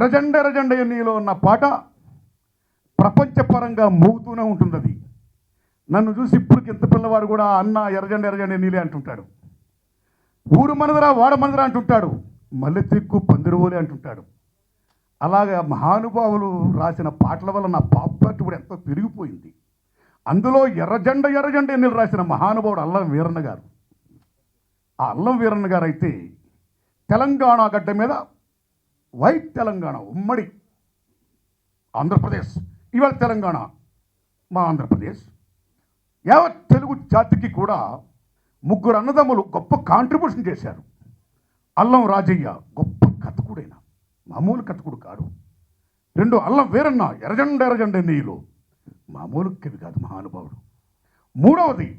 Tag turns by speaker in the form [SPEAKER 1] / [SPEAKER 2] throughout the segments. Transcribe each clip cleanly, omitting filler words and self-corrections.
[SPEAKER 1] ఎర్రజెండ ఎర్రజెండ ఎన్నిలో ఉన్న పాట ప్రపంచపరంగా మోగుతూనే ఉంటుంది. అది నన్ను చూసి ఇప్పటికి ఎంత పిల్లవాడు కూడా అన్న ఎర్రజెండ ఎర్రజెండ ఎన్నిలే అంటుంటాడు. ఊరు మనదరా వాడ మనదరా అంటుంటాడు. మల్లె తిక్కు పందిరువోలే అంటుంటాడు. అలాగే మహానుభావులు రాసిన పాటల వల్ల నా పాపులారిటీ కూడా ఎంతో పెరిగిపోయింది. అందులో ఎర్రజెండ ఎర్రజెండ ఎన్నిలు రాసిన మహానుభావుడు అల్లం వీరన్న గారు. ఆ అల్లం వీరన్న గారు అయితే తెలంగాణ గడ్డ మీద వైట్ తెలంగాణ ఉమ్మడి ఆంధ్రప్రదేశ్, ఇవాళ తెలంగాణ మా ఆంధ్రప్రదేశ్, యావత్ తెలుగు జాతికి కూడా ముగ్గురు అన్నదమ్ములు గొప్ప కాంట్రిబ్యూషన్ చేశారు. అల్లం రాజయ్య గొప్ప కథకుడైన మామూలు కథకుడు కాడు. రెండు అల్లం వీరన్న ఎర్రజెండ ఎర్రజెండ ఎన్నిలో మామూలు కవి కాదు, మహానుభావుడు. మూడవది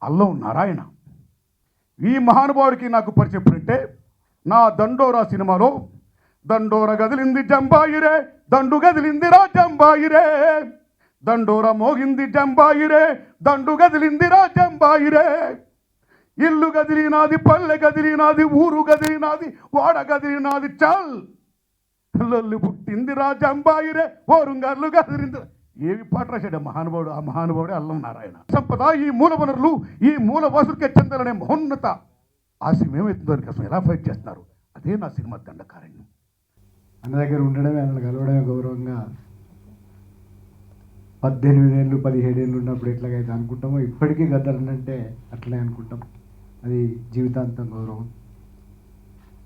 [SPEAKER 1] అల్లం నారాయణ. ఈ మహానుభావుడికి నాకు పరిచయం అంటే నా దండోరా సినిమాలో దండోర గదిలింది జంబాయిరే, దండు గదిలింది రా జంబాయిరే, దండోర మోగింది జంబాయిరే, దండు గదిలింది రా జంబాయిరే, ఇల్లు గదిలినాది పల్లె గదిలినాది ఊరు గదిలినాది వాడ గదిలినాది చల్ లొల్లి పుట్టింది రా జంబాయిరే, ఓరుంగర్లు గదిలింది. ఏవి పాట రాశాడు మహానుభావుడు. ఆ మహానుభావుడే అల్లం నారాయణ. సంపద ఈ మూల వనరులు ఈ మూల వాసులకే చెందాలనే మహోన్నత ఆశయం ఏమవుతుందో దానికోసం ఎలా ఫైట్ చేస్తున్నారు. అదే నా సినిమా దండకారణ్యం.
[SPEAKER 2] అన్న దగ్గర ఉండడమే, అన్న కలవడమే గౌరవంగా 18 ఏళ్ళు 17 ఏళ్ళు ఉన్నప్పుడు ఎట్లాగైతే అనుకుంటామో ఇప్పటికీ గద్దరనంటే అట్లనే అనుకుంటాం. అది జీవితాంతం గౌరవం.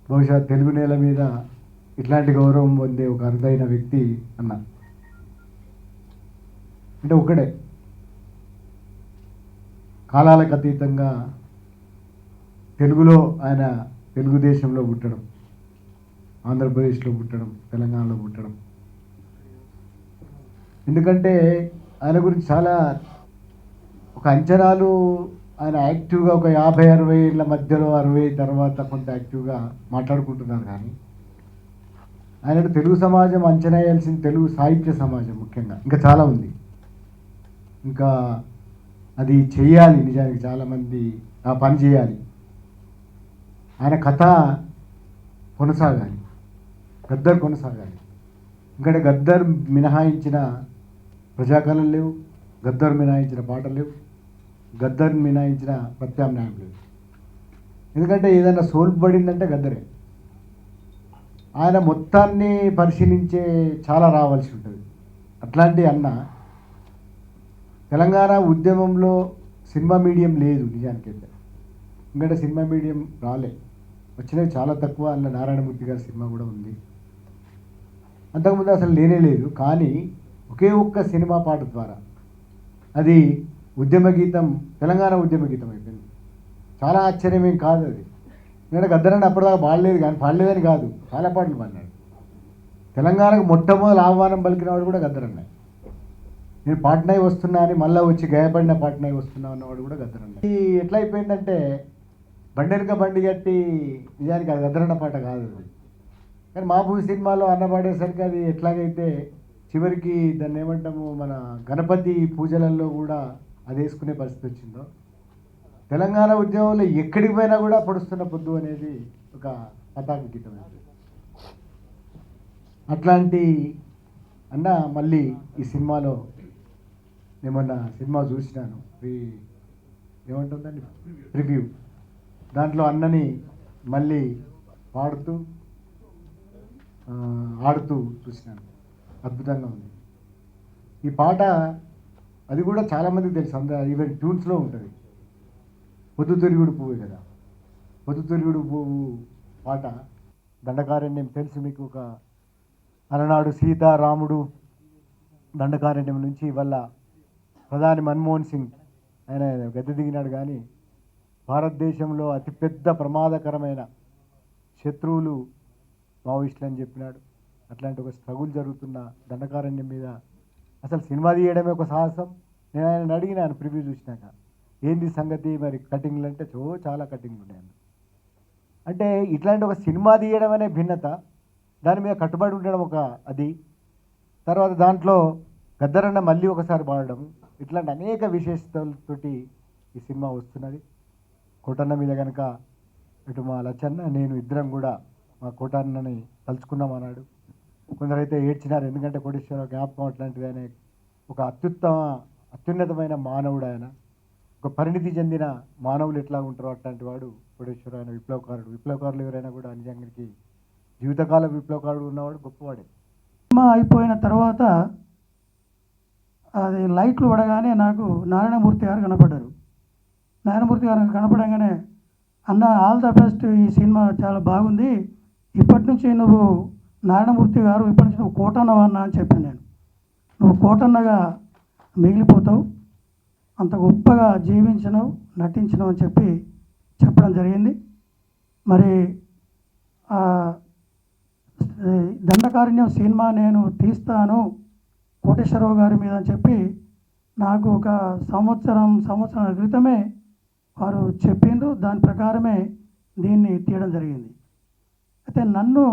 [SPEAKER 2] బహుశా తెలుగు నేల మీద ఇట్లాంటి గౌరవం పొందే ఒక అరుదైన వ్యక్తి అన్న. అంటే ఒకడే కాలాలకు అతీతంగా తెలుగులో ఆయన తెలుగుదేశంలో పుట్టడం, ఆంధ్రప్రదేశ్లో పుట్టడం, తెలంగాణలో పుట్టడం. ఎందుకంటే ఆయన గురించి చాలా ఒక అంచనాలు, ఆయన యాక్టివ్గా ఒక 50-60 ఏళ్ళ మధ్యలో 60 తర్వాత కొంత యాక్టివ్గా మాట్లాడుకుంటున్నారు. కానీ ఆయన తెలుగు సమాజం అంచనా వేయాల్సిన తెలుగు సాహిత్య సమాజం ముఖ్యంగా ఇంకా చాలా ఉంది. ఇంకా అది చెయ్యాలి. నిజానికి చాలామంది ఆ పని చేయాలి. ఆయన కథ కొనసాగాలి, గద్దర్ కొనసాగాలి. ఎందుకంటే గద్దర్ మినహాయించిన ప్రజాకళలు లేవు, గద్దర్ మినహాయించిన పాటలు లేవు, గద్దర్ మినహాయించిన ప్రత్యామ్నాయం లేవు. ఎందుకంటే ఏదైనా సోల్పడిందంటే గద్దరే. ఆయన మొత్తాన్ని పరిశీలించే చాలా రావాల్సి ఉంటుంది. అట్లాంటి అన్న తెలంగాణ ఉద్యమంలో సినిమా మీడియం లేదు నిజానికైతే. ఎందుకంటే సినిమా మీడియం రాలే, వచ్చినవి చాలా తక్కువ. అందులో నారాయణమూర్తి గారి సినిమా కూడా ఉంది. అంతకుముందు అసలు లేనే లేదు. కానీ ఒకే ఒక్క సినిమా పాట ద్వారా అది ఉద్యమ గీతం, తెలంగాణ ఉద్యమ గీతం అయిపోయింది. చాలా ఆశ్చర్యమేం కాదు అది. ఎందుకంటే గద్దరని అప్పటిదాకా పాడలేదు, కానీ పాడలేదని కాదు, చాలా పాటలు పాడినాడు. తెలంగాణకు మొట్టమొదటి ఆహ్వానం పలికినవాడు కూడా గద్దరన్న. నేను పాట్నాయి వస్తున్నా అని మళ్ళీ వచ్చి గాయపడిన పాట్నాయి వస్తున్నా అన్నవాడు కూడా గద్దరన్న. ఈ ఎట్లా అయిపోయిందంటే బండెనక బండి కట్టి, నిజానికి అది గద్దరన్న పాట కాదు అది. కానీ మా భూమి సినిమాలో అన్న పాడేసరికి అది ఎట్లాగైతే చివరికి దాన్ని ఏమంటాము, మన గణపతి పూజలలో కూడా అది వేసుకునే పరిస్థితి వచ్చిందో, తెలంగాణ ఉద్యమంలో ఎక్కడికి పోయినా కూడా పొడుస్తున్న పొద్దు అనేది ఒక పతాక గీతం. అట్లాంటి అన్న మళ్ళీ ఈ సినిమాలో ఏమన్నా సినిమా చూసినాను, ఏమంటుందండి ప్రివ్యూ, దాంట్లో అన్నని మళ్ళీ పాడుతూ ఆడుతూ చూసినాను. అద్భుతంగా ఉంది ఈ పాట. అది కూడా చాలామందికి తెలుసు, అందరూ ఈవెన్ ట్యూన్స్లో ఉంటుంది. పొద్దుతిరుగుడు పువ్వు కదా, పొద్దుతిరుగుడు పువ్వు పాట దండకారణ్యం తెలుసు మీకు. ఒక అలనాడు సీతారాముడు దండకారణ్యం నుంచి వల్ల ప్రధాని మన్మోహన్ సింగ్ ఆయన గద్దె దిగినాడు. కానీ భారతదేశంలో అతిపెద్ద ప్రమాదకరమైన శత్రువులు మావోయిస్టులు అని చెప్పినాడు. అట్లాంటి ఒక స్ట్రగుల్ జరుగుతున్న దండకారణ్యం మీద అసలు సినిమా తీయడమే ఒక సాహసం. నేను ఆయన అడిగినాను ప్రివ్యూ చూసినాక, ఏంది సంగతి మరి కటింగ్లు అంటే, చాలా కటింగ్లు ఉన్నాయన్న. అంటే ఇట్లాంటి ఒక సినిమా తీయడం అనే భిన్నత, దాని మీద కట్టుబడి ఉండడం ఒక అది, తర్వాత దాంట్లో గద్దరన్న మళ్ళీ ఒకసారి పాడడం, ఇట్లాంటి అనేక విశేషతలతోటి ఈ సినిమా వస్తున్నది. కోటన్న మీద కనుక ఇటు మా లచ్చన్న నేను ఇద్దరం కూడా మా కోటన్నని తలుచుకున్నామన్నాడు. కొందరైతే ఏడ్చినారు, ఎందుకంటే కోటేశ్వరరావు జ్ఞాపకం అట్లాంటిది. ఆయన ఒక అత్యున్నతమైన మానవుడు. ఆయన ఒక పరిణితి చెందిన మానవులు ఎట్లా ఉంటారో అట్లాంటి వాడు కోటేశ్వరరావు. ఆయన విప్లవకారుడు. విప్లవకారులు ఎవరైనా కూడా నిజానికి జీవితకాల విప్లవకారుడు ఉన్నవాడు గొప్పవాడే.
[SPEAKER 3] సినిమా అయిపోయిన తర్వాత అది లైట్లు పడగానే నాకు నారాయణమూర్తి గారు కనపడ్డారు. నారాయణమూర్తి గారు కనపడంగానే, అన్న ఆల్ ద బెస్ట్, ఈ సినిమా చాలా బాగుంది, ఇప్పటి నుంచి నువ్వు నారాయణమూర్తి గారు ఇప్పటి నుంచి నువ్వు కోటన్నవా అన్న అని చెప్పాను. నేను, నువ్వు కోటన్నగా మిగిలిపోతావు, అంత గొప్పగా జీవించినవు, నటించినవు అని చెప్పడం జరిగింది. మరి దండకారణ్యం సినిమా నేను తీస్తాను కోటేశ్వరరావు గారి మీద అని చెప్పి నాకు ఒక సంవత్సరం క్రితమే వారు చెప్పిండ్రు. దాని ప్రకారమే దీన్ని తీయడం జరిగింది. అయితే నన్ను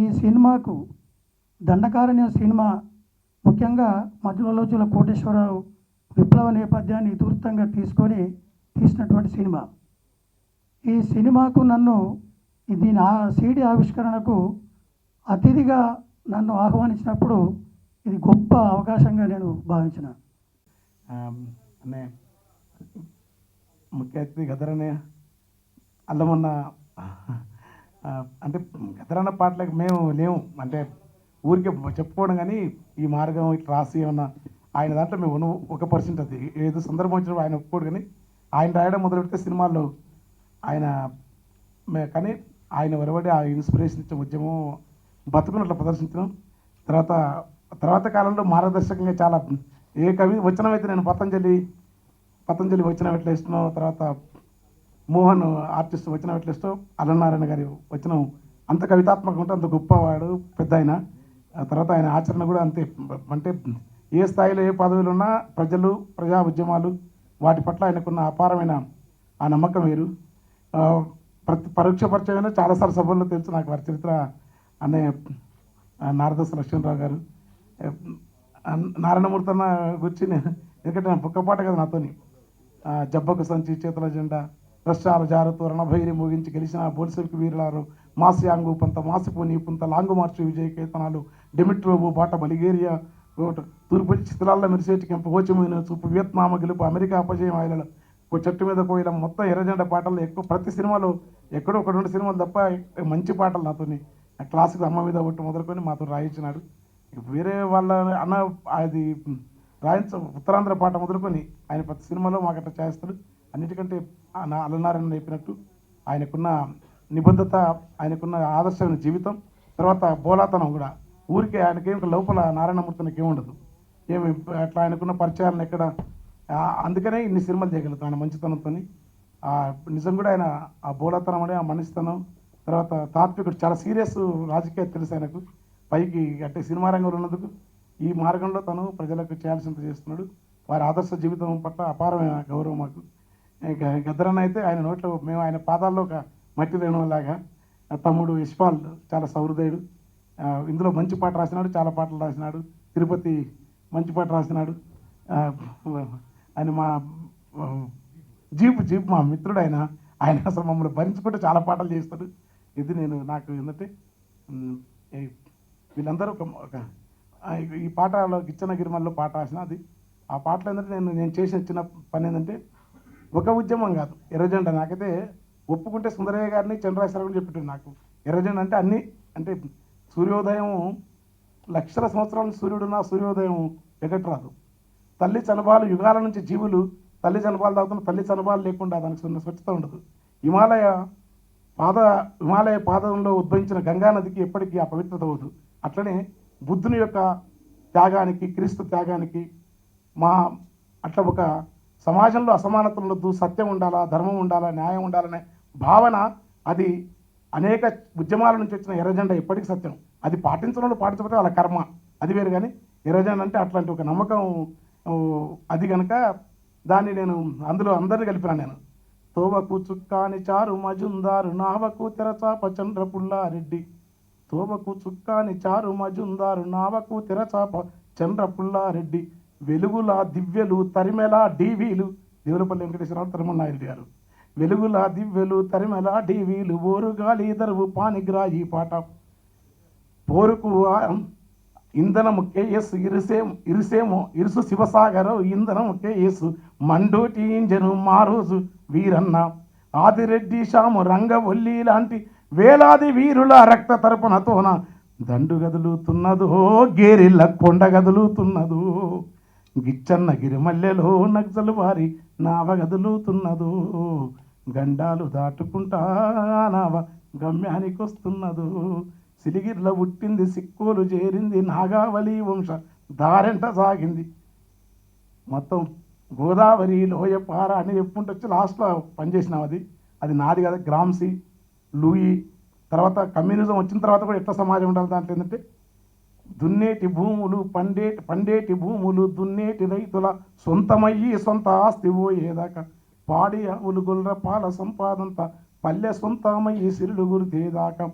[SPEAKER 3] ఈ సినిమాకు, దండకారణ్యం సినిమా ముఖ్యంగా మధ్యలోచుల కోటేశ్వరరావు విప్లవ నేపథ్యాన్ని ఇతివృత్తంగా తీసుకొని తీసినటువంటి సినిమా. ఈ సినిమాకు నన్ను దీని సీడీ ఆవిష్కరణకు అతిథిగా నన్ను ఆహ్వానించినప్పుడు ఇది గొప్ప అవకాశంగా నేను భావించిన.
[SPEAKER 4] అనే ముఖ్య అతిథి గదరనే అల్లమన్న, అంటే గదరన్న పాటలకు మేము లేము, అంటే ఊరికే చెప్పుకోవడం, కానీ ఈ మార్గం ఇట్లా రాసి ఏమన్నా ఆయన దాంట్లో మేము 1% అది ఏదో సందర్భం వచ్చినప్పుడు ఆయన ఒప్పుకోడు. కానీ ఆయన రాయడం మొదలు పెడితే సినిమాల్లో ఆయన కానీ ఆయన వెలువడి ఆ ఇన్స్పిరేషన్ ఇచ్చే ఉద్యమం బతుకున్నట్లు ప్రదర్శించడం. తర్వాత కాలంలో మార్గదర్శకంగా చాలా ఏ కవి వచనం అయితే నేను పతంజలి వచనం ఎట్లా ఇష్టమో, తర్వాత మోహన్ ఆర్టిస్ట్ వచనం ఎట్లా ఇష్టం, అలనారాయణ గారి వచనం అంత కవితాత్మకంగా ఉంటే అంత గొప్పవాడు పెద్ద ఆయన. తర్వాత ఆయన ఆచరణ కూడా అంతే. అంటే ఏ స్థాయిలో ఏ పదవులు ఉన్నా ప్రజలు, ప్రజా ఉద్యమాలు, వాటి పట్ల ఆయనకున్న అపారమైన ఆ నమ్మకం వేరు. పరోక్ష పరిచయమైన చాలాసార్లు సభల్లో తెలుసు నాకు వారి చరిత్ర. అన్నయ్య నారదస్ లక్ష్మణరావు గారు, నారాయణమూర్తి అన్న గురించి ఎందుకంటే నా బుక్కపాట కదా నాతోని, జబ్బకు సంచి చేతుల జెండా, రష్యాల జారుతూ రణభైరి ముగించి గెలిచిన బోల్సెవిక్ వీరులారు, మాసి యాంగు పంత మాసిపోని పుంత లాంగు మార్చి విజయ కేతనాలు, డెమిట్రోబు బాట బలిగేరియా, తూర్పు చిత్రాల్లో మెరిసేటి కెంపు హోచిమైన చూపు, వియత్నామ గెలుపు, అమెరికా అపజయం ఆయనలు, ఒక చెట్టు మీద కోయిల, మొత్తం ఎర్రజెండా పాటలు ఎక్కువ. ప్రతి సినిమాలో ఎక్కడో 1-2 సినిమాలు తప్ప మంచి పాటలు నాతోని. క్లాసిక్ అమ్మ మీద ఒట్టు మొదలుకొని మాతో రాయించినాడు. వేరే వాళ్ళ అన్న అది ఉత్తరాంధ్ర పాట మొదలుకొని ఆయన ప్రతి సినిమాలో మాకు అట్లా చేస్తాడు. అన్నిటికంటే అలనారాయణ చెప్పినట్టు ఆయనకున్న నిబద్ధత, ఆయనకున్న ఆదర్శమైన జీవితం, తర్వాత బోలాతనం కూడా. ఊరికే ఆయనకేం లోపల నారాయణమూర్తికి ఏముండదు, ఏమి అట్లా ఆయనకున్న పరిచయాలను ఎక్కడ, అందుకనే ఇన్ని సినిమాలు చేయగలుగుతాం ఆయన మంచితనంతో. నిజం కూడా ఆయన ఆ బోలాతనం అనే ఆ మనిషితనం, తర్వాత తాత్వికుడు, చాలా సీరియస్ రాజకీయాలు తెలుసు ఆయనకు. పైకి అంటే సినిమా రంగంలో ఉన్నందుకు ఈ మార్గంలో తను ప్రజలకు చేయాల్సినంత చేస్తున్నాడు. వారి ఆదర్శ జీవితం పట్ల అపారమైన గౌరవం మాకు. గద్దరన్న అయితే ఆయన నోట్లో మేము ఆయన పాదాల్లో ఒక మట్టి రేణువులాగా. తమ్ముడు యశ్పాల్ చాలా సహృదయుడు. ఇందులో మంచి పాట రాసినాడు, చాలా పాటలు రాసినాడు. తిరుపతి మంచి పాట రాసినాడు. ఆయన మా జీప్ మా మిత్రుడు. ఆయన అసలు మమ్మల్ని భరించుకుంటే చాలా పాటలు చేస్తాడు. ఇది నాకు ఏంటంటే వీళ్ళందరూ ఈ పాటలో గిచ్చన గిరిమల్లో పాట రాసిన అది. ఆ పాటలు ఏంటంటే నేను చేసిన చిన్న పని ఏంటంటే, ఒక ఉద్యమం కాదు ఎర్రజెండా. నాకైతే ఒప్పుకుంటే సుందరయ్య గారిని చంద్రరాజేశ్వర గారిని చెప్పిట్టు నాకు ఎర్రజెండా అంటే అన్నీ, అంటే సూర్యోదయం లక్షల సంవత్సరాల సూర్యుడున్న సూర్యోదయం ఎగట్రాదు. తల్లి చనబాలు యుగాల నుంచి జీవులు తల్లి చనబాలు తాగుతున్న తల్లి చనబాలు లేకుండా దానికి స్వచ్ఛత ఉండదు. హిమాలయ పాదంలో ఉద్భవించిన గంగా నదికి ఎప్పటికీ ఆ పవిత్రత అవ్వదు. అట్లనే బుద్ధుని యొక్క త్యాగానికి, క్రీస్తు త్యాగానికి అట్లా ఒక సమాజంలో అసమానత ఉండొద్దు, సత్యం ఉండాలా, ధర్మం ఉండాలా, న్యాయం ఉండాలనే భావన, అది అనేక ఉద్యమాల నుంచి వచ్చిన ఎర్రజెండా ఎప్పటికీ సత్యం. అది పాటించడంలో పాటించకపోతే వాళ్ళ కర్మ, అది వేరు. కానీ ఎర్రజెండా అంటే అట్లాంటి ఒక నమ్మకం. అది కనుక దాన్ని నేను అందులో అందరినీ కలిపినాను. నేను తోవకు చుక్కాని చారు మజుందారు, నావకు తెరచాప చంద్ర పుల్లారెడ్డి. తోవకు చుక్కాని చారు మజుందారు, నావకు తెరచాప చంద్ర పుల్లారెడ్డి. వెలుగుల దివ్యలు తరిమెలా డీవీలు, దేవులపల్లి వెంకటేశ్వరరావు తిరుమలనాయుడు గారు. వెలుగుల దివ్యలు తరిమెలా డీవీలు, ఓరుగాలి దరువు పానిగ్రాయి పాట. ఇంధనము కేయస్సు ఇరుసు శివసాగరు ఇంధనము కేయస్సు మండోటి ఇంజను మారోజు వీరన్న ఆదిరెడ్డి శాము రంగవల్లి లాంటి వేలాది వీరుల రక్త తర్పణతోన దండు గదులుతున్నదో గేరిల్ల కొండ గదులుతున్నదో గిచ్చన్న గిరిమల్లెలో నక్సలు వారి నావ గదులుతున్నదో గండాలు దాటుకుంటా నావ గమ్యానికి వస్తున్నదో సిలిగిరిలో పుట్టింది సిక్కోలు చేరింది నాగావళి వంశ దారెంట సాగింది. మొత్తం గోదావరి లోయపార అని చెప్పుకుంటూ వచ్చి లాస్ట్లో పనిచేసినాం. అది నాది కదా. గ్రామ్సీ, లూయి, తర్వాత కమ్యూనిజం వచ్చిన తర్వాత కూడా ఎట్లా సమాజం ఉండాలి దాంట్లో ఏంటంటే దున్నేటి భూములు పండేటి భూములు దున్నేటి రైతుల సొంతమయ్యి సొంత ఆస్తి పోయేదాకా పాడి ఆవులు గొర్రె పాల సంపాదంతా పల్లె సొంతమయ్యి సిరులు గురితేదాకా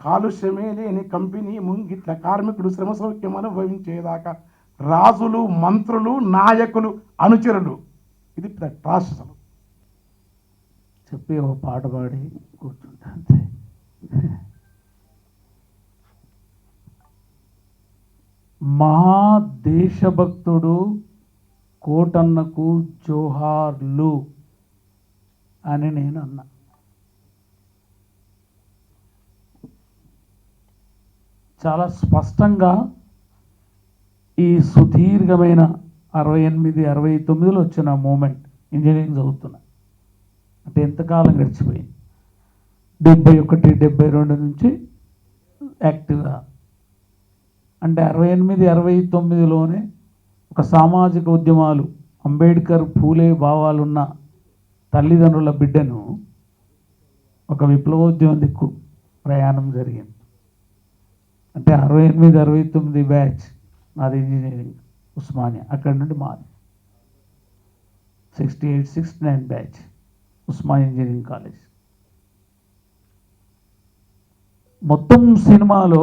[SPEAKER 4] కాలుష్యమే లేని కంపెనీ ముంగిట్ల కార్మికుడు శ్రమ సౌఖ్యం అనుభవించేదాకా రాజులు మంత్రులు నాయకులు అనుచరులు ఇది రాష్ట్రం
[SPEAKER 5] చెప్పి ఓ పాట పాడి కూర్చుంటా అంతే. మహాదేశభక్తుడు కోటన్నకు జోహార్లు అని నేను అన్నా. చాలా స్పష్టంగా ఈ సుదీర్ఘమైన 68, 69లో వచ్చిన మూమెంట్ ఇంజనీరింగ్ చదువుతున్నా అంటే ఎంతకాలం గడిచిపోయింది. 71, 72 నుంచి యాక్టివ్గా అంటే 68, 69లోనే ఒక సామాజిక ఉద్యమాలు అంబేద్కర్ పూలే భావాలున్న తల్లిదండ్రుల బిడ్డను ఒక విప్లవోద్యమం దిక్కు ప్రయాణం జరిగింది. అంటే 68, 69 బ్యాచ్ నాది ఇంజనీరింగ్ ఉస్మానియా, అక్కడి నుండి మాది 68, 69 బ్యాచ్ ఉస్మానియా ఇంజనీరింగ్ కాలేజ్. మొత్తం సినిమాలో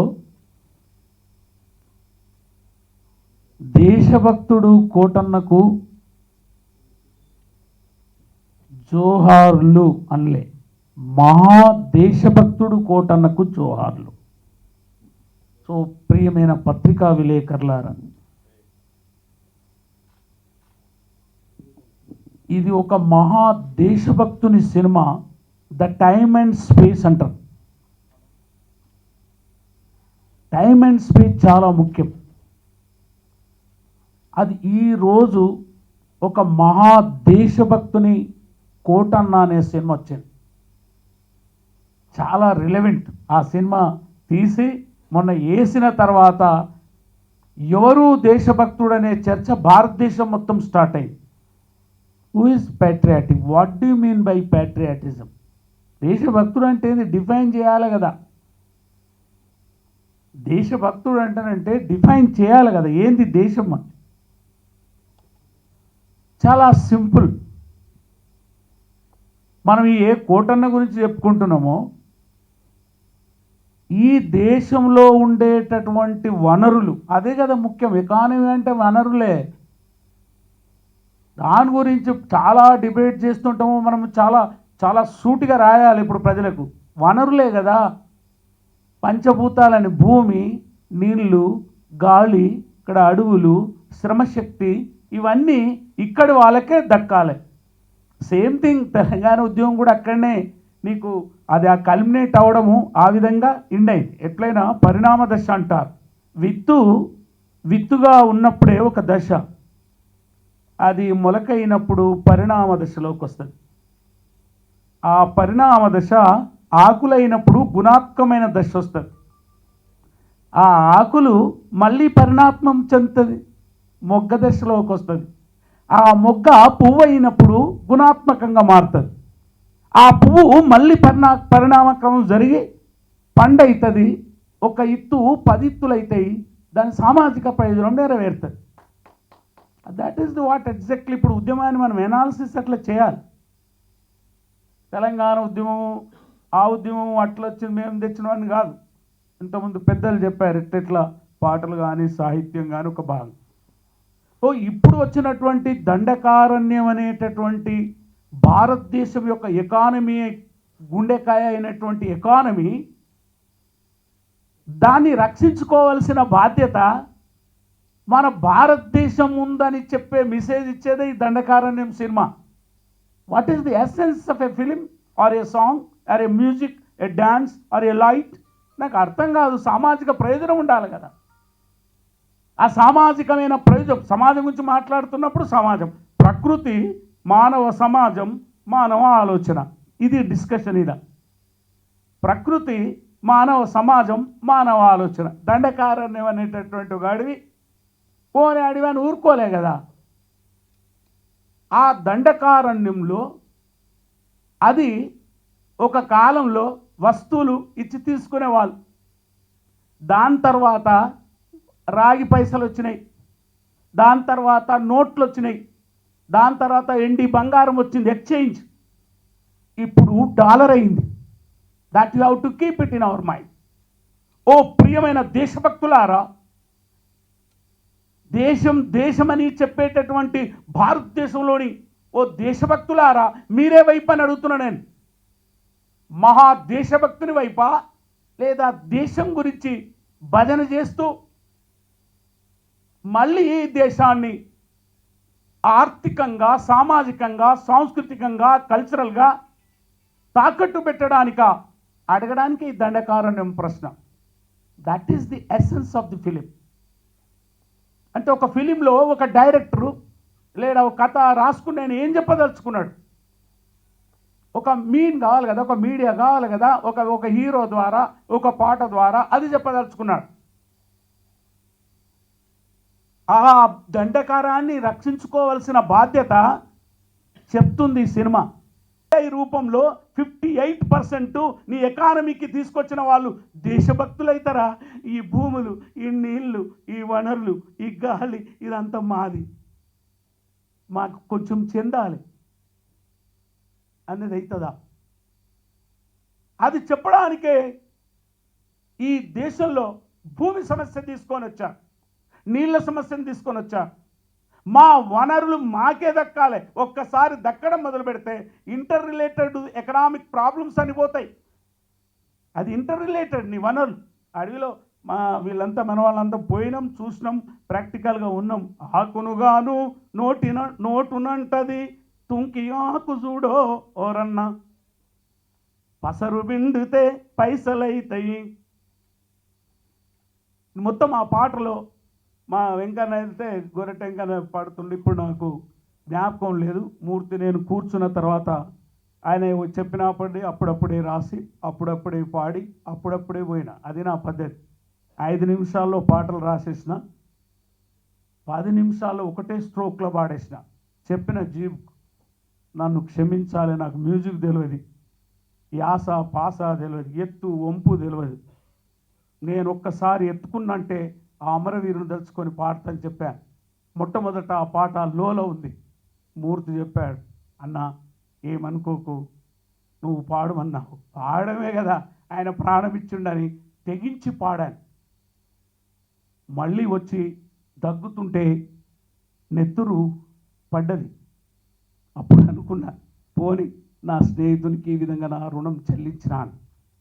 [SPEAKER 5] దేశభక్తుడు కోటన్నకు జోహార్లు అనలే, మహాదేశభక్తుడు కోటన్నకు జోహార్లు. సో ప్రియమైన పత్రికా విలేకరులారా, ఇది ఒక మహా దేశభక్తుని సినిమా. ద టైమ్ అండ్ స్పేస్ అంటారు. టైమ్ అండ్ స్పేస్ చాలా ముఖ్యం. అది ఈరోజు ఒక మహా దేశభక్తుని కోటన్న అనే సినిమా వచ్చింది. చాలా రిలవెంట్. ఆ సినిమా తీసి మొన్న వేసిన తర్వాత ఎవరు దేశభక్తుడు అనే చర్చ భారతదేశం మొత్తం స్టార్ట్ అయింది. Who is patriotic? What do mean by patriotism? దేశభక్తుడు అంటే ఏంది డిఫైన్ చేయాలి కదా. దేశభక్తుడు అంటేనంటే డిఫైన్ చేయాలి కదా, ఏంది దేశం అని. చాలా సింపుల్. మనం ఏ కోటన్న గురించి చెప్పుకుంటున్నామో ఈ దేశంలో ఉండేటటువంటి వనరులు, అదే కదా ముఖ్యం. ఎకానమీ అంటే వనరులే. దాని గురించి చాలా డిబేట్ చేస్తుంటాము మనం. చాలా చాలా సూటిగా రాయాలి ఇప్పుడు ప్రజలకు. వనరులే కదా, పంచభూతాలని భూమి, నీళ్లు, గాలి, ఇక్కడ అడవులు, శ్రమశక్తి, ఇవన్నీ ఇక్కడి వాళ్ళకే దక్కాలి. సేమ్ థింగ్ తెలంగాణ ఉద్యమం కూడా అక్కడనే నీకు అది ఆ కల్మినేట్ అవడము ఆ విధంగా ఇండైంది. ఎట్లయినా పరిణామ దశ అంటారు. విత్తుగా ఉన్నప్పుడే ఒక దశ, అది మొలకైనప్పుడు పరిణామ దశలోకి వస్తుంది. ఆ పరిణామ దశ ఆకులైనప్పుడు గుణాత్మకమైన దశ వస్తుంది. ఆ ఆకులు మళ్ళీ పరిణాత్మం చెందుతుంది, మొగ్గ దశలోకి వస్తుంది. ఆ మొగ్గ పువ్వు అయినప్పుడు గుణాత్మకంగా మారుతుంది. ఆ పువ్వు మళ్ళీ పరిణామక్రమం జరిగి పండు అవుతుంది. ఒక ఇత్తు 10 ఇత్తులు అవుతాయి. దాని సామాజిక ప్రయోజనం నెరవేరుతుంది. That is the what exactly. ఇప్పుడు ఉద్యమాన్ని మనం ఎనాలిసిస్ అట్లా చేయాలి. తెలంగాణ ఉద్యమం, ఆ ఉద్యమం అట్లా వచ్చింది మేము తెచ్చినవని కాదు. ఇంతకుముందు పెద్దలు చెప్పారు ఎట్లా పాటలు కానీ సాహిత్యం కానీ ఒక భాగం. సో ఇప్పుడు వచ్చినటువంటి దండకారణ్యం అనేటటువంటి భారతదేశం యొక్క ఎకానమీ, గుండెకాయ అయినటువంటి ఎకానమీ దాన్ని రక్షించుకోవాల్సిన బాధ్యత మన భారతదేశం ఉందని చెప్పే మెసేజ్ ఇచ్చేదే ఈ Dandakaranyam cinema. What is the essence of a film or a song or a music, a dance or a light? నాకు అర్థం కాదు. సామాజిక ప్రయోజనం ఉండాలి కదా. ఆ సామాజికమైన ప్రయోజనం, సమాజం గురించి మాట్లాడుతున్నప్పుడు సమాజం, ప్రకృతి, మానవ సమాజం, మానవ ఆలోచన, ఇది డిస్కషన్. ఇలా ప్రకృతి, మానవ సమాజం, మానవ ఆలోచన. దండకారణ్యం అనేటటువంటి ఒక అడవి, పోనీ అడవి అని ఊరుకోలే కదా. ఆ దండకారణ్యంలో అది ఒక కాలంలో వస్తువులు ఇచ్చి తీసుకునేవాళ్ళు. దాని తర్వాత రాగి పైసలు వచ్చినాయి, దాని తర్వాత నోట్లు వచ్చినాయి, దాని తర్వాత ఎండి బంగారం వచ్చింది, ఎక్స్చేంజ్. ఇప్పుడు డాలర్ అయింది. That you have to keep it in our mind. ఓ ప్రియమైన దేశభక్తులారా, దేశమని చెప్పేటటువంటి భారతదేశంలోని ఓ దేశభక్తులారా, మీరే వైపు అని అడుగుతున్నా నేను. మహా దేశభక్తుని వైపా, లేదా దేశం గురించి భజన చేస్తూ మళ్ళీ ఈ దేశాన్ని ఆర్థికంగా, సామాజికంగా, సాంస్కృతికంగా, కల్చరల్గా తాకట్టు పెట్టడానిక అడగడానికి ఈ దండకారణ్యం ప్రశ్న. That is the essence of the film. అంటే ఒక ఫిలింలో ఒక డైరెక్టరు లేదా ఒక కథ రాసుకుని నేను ఏం చెప్పదలుచుకున్నాడు, ఒక మీన్ కావాలి కదా, ఒక మీడియా కావాలి కదా, ఒక హీరో ద్వారా, ఒక పాట ద్వారా అది చెప్పదలుచుకున్నాడు. ఆ దండకారాన్ని రక్షించుకోవాల్సిన బాధ్యత చెప్తుంది ఈ సినిమా. ఈ రూపంలో 58% నీ ఎకానమీకి తీసుకొచ్చిన వాళ్ళు దేశభక్తులైతారా? ఈ భూములు, ఈ నీళ్లు, ఈ వనరులు, ఈ గాలి, ఇదంతా మాది, మాకు కొంచెం చెందాలి అనేది అవుతుందా? అది చెప్పడానికే ఈ దేశంలో భూమి సమస్య తీసుకొని వచ్చా, నీళ్ళ సమస్యను తీసుకొని వచ్చా. మా వనరులు మాకే దక్కాలి. ఒక్కసారి దక్కడం మొదలు పెడితే ఇంటర్ రిలేటెడ్ ఎకనామిక్ ప్రాబ్లమ్స్ అని పోతాయి. అది ఇంటర్ రిలేటెడ్. నీ వనరులు అడవిలో వీళ్ళంతా మన వాళ్ళంతా పోయినాం, చూసినాం, ప్రాక్టికల్గా ఉన్నాం. ఆకునుగాను నోటునంటది తుంకి ఆకు చూడో ఓరన్న, పసరు బిండితే పైసలైతాయి. మొత్తం ఆ పాటలో మా వెంకన్న అయితే గొర్రెట వెంకన్న పాడుతుండే. ఇప్పుడు నాకు జ్ఞాపకం లేదు. మూర్తి నేను కూర్చున్న తర్వాత ఆయన అప్పుడప్పుడే రాసి, అప్పుడప్పుడే పాడి, అప్పుడప్పుడే పోయినా. అది నా పద్ధతి. 5 నిమిషాల్లో పాటలు రాసేసిన, 10 నిమిషాల్లో ఒకటే స్ట్రోక్లో పాడేసిన. చెప్పిన జీబ్ నన్ను క్షమించాలి, నాకు మ్యూజిక్ తెలియదు, యాస పాస తెలియదు, ఎత్తు వంపు తెలియదు. నేను ఒక్కసారి ఎత్తుకున్నంటే ఆ అమరవీరుని తలుచుకొని పాడతాను చెప్పాను. మొట్టమొదట ఆ పాట లోలో ఉంది. మూర్తి చెప్పాడు, అన్న ఏమనుకోకు, నువ్వు పాడమన్నావు, పాడమే కదా ఆయన ప్రాణం ఇచ్చిండని తెగించి పాడాను. మళ్ళీ వచ్చి దగ్గుతుంటే నెత్తురు పడ్డది. అప్పుడు అనుకున్నా, పోని నా స్నేహితునికి ఈ విధంగా నా రుణం చెల్లించినాను.